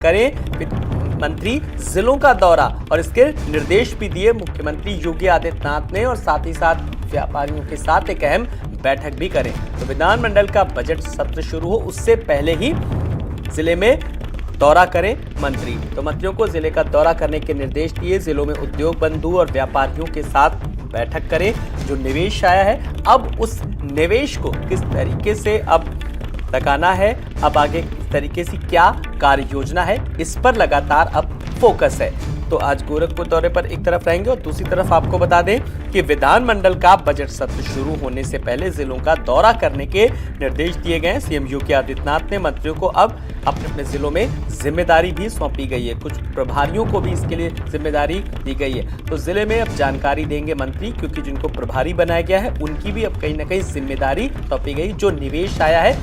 करें वित्त मंत्री जिलों का दौरा और इसके निर्देश भी दिए मुख्यमंत्री योगी आदित्यनाथ ने और साथ ही साथ व्यापारियों के साथ एक अहम बैठक भी करें। तो विधानमंडल का बजट सत्र शुरू हो उससे पहले ही जिले में दौरा करें मंत्री। तो मंत्रियों को जिले का दौरा करने के निर्देश दिए। जिलों में उद्योग बंधु और व्यापारियों के साथ बैठक करें। जो निवेश आया है अब उस निवेश को किस तरीके से अब लगाना है, अब आगे इस तरीके से क्या कार्य योजना है, इस पर लगातार अब फोकस है। तो आज गोरखपुर दौरे पर एक तरफ रहेंगे और दूसरी तरफ आपको बता दें कि विधानमंडल का बजट सत्र शुरू होने से पहले जिलों का दौरा करने के निर्देश दिए गए। सीएम योगी आदित्यनाथ ने मंत्रियों को अब अपने अपने जिलों में जिम्मेदारी भी सौंपी गई है। कुछ प्रभारियों को भी इसके लिए जिम्मेदारी दी गई है। तो जिले में अब जानकारी देंगे मंत्री, क्योंकि जिनको प्रभारी बनाया गया है उनकी भी अब कहीं ना कहीं जिम्मेदारी सौंपी गई। जो निवेश आया है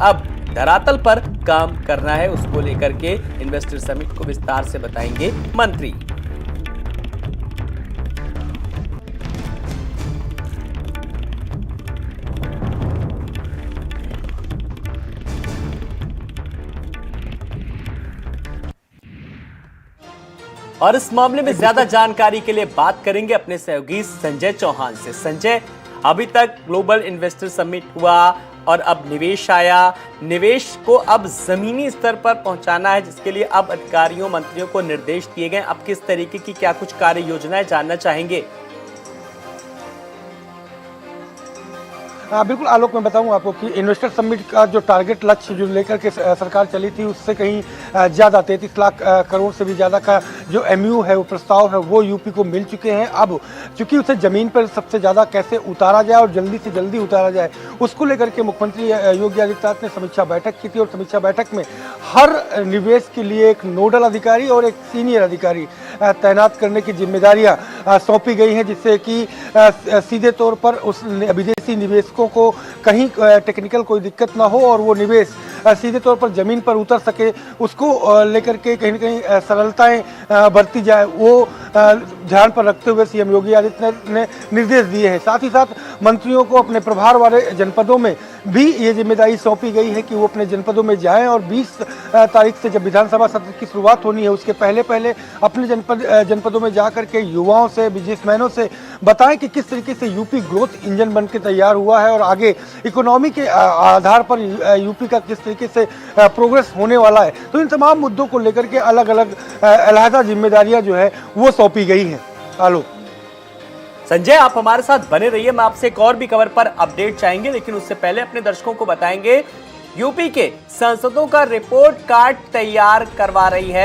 अब धरातल पर काम करना है, उसको लेकर के इन्वेस्टर समिट को विस्तार से बताएंगे मंत्री। और इस मामले में ज्यादा जानकारी के लिए बात करेंगे अपने सहयोगी संजय चौहान से। संजय, अभी तक ग्लोबल इन्वेस्टर समिट हुआ और अब निवेश आया, निवेश को अब जमीनी स्तर पर पहुंचाना है, जिसके लिए अब अधिकारियों मंत्रियों को निर्देश दिए गए। अब किस तरीके की क्या कुछ कार्य योजनाएं जानना चाहेंगे? बिल्कुल आलोक, मैं बताऊं आपको कि इन्वेस्टर समिट का जो टारगेट लक्ष्य जो लेकर के सरकार चली थी उससे कहीं ज़्यादा 33 लाख करोड़ से भी ज़्यादा का जो एमयू है, वो प्रस्ताव है, वो यूपी को मिल चुके हैं। अब चूंकि उसे ज़मीन पर सबसे ज़्यादा कैसे उतारा जाए और जल्दी से जल्दी उतारा जाए, उसको लेकर के मुख्यमंत्री योगी आदित्यनाथ ने समीक्षा बैठक की थी। और समीक्षा बैठक में हर निवेश के लिए एक नोडल अधिकारी और एक सीनियर अधिकारी तैनात करने की जिम्मेदारियां सौंपी गई हैं, जिससे कि सीधे तौर पर उस विदेशी निवेशकों को कहीं टेक्निकल कोई दिक्कत ना हो और वो निवेश सीधे तौर पर जमीन पर उतर सके, उसको लेकर के कहीं न कहीं सरलताएं बरती जाए, वो ध्यान पर रखते हुए सीएम योगी आदित्यनाथ ने निर्देश दिए हैं। साथ ही साथ मंत्रियों को अपने प्रभार वाले जनपदों में भी ये जिम्मेदारी सौंपी गई है कि वो अपने जनपदों में जाएं और 20 तारीख से जब विधानसभा सत्र की शुरुआत होनी है उसके पहले पहले अपने जनपदों में जाकर के युवाओं से, बिजनेसमैनों से बताएं कि किस तरीके से यूपी ग्रोथ इंजन बन के तैयार हुआ है और आगे इकोनॉमी के आधार पर यूपी का किस तरीके से प्रोग्रेस होने वाला है। तो इन तमाम मुद्दों को लेकर के अलग अलग अलहदा जिम्मेदारियां जो है वो सौंपी गई हैं। आलोक, संजय, आप हमारे साथ बने रहिए, मैं आपसे एक और भी खबर पर अपडेट चाहेंगे, लेकिन उससे पहले अपने दर्शकों को बताएंगे यूपी के सांसदों का रिपोर्ट कार्ड तैयार करवा रही है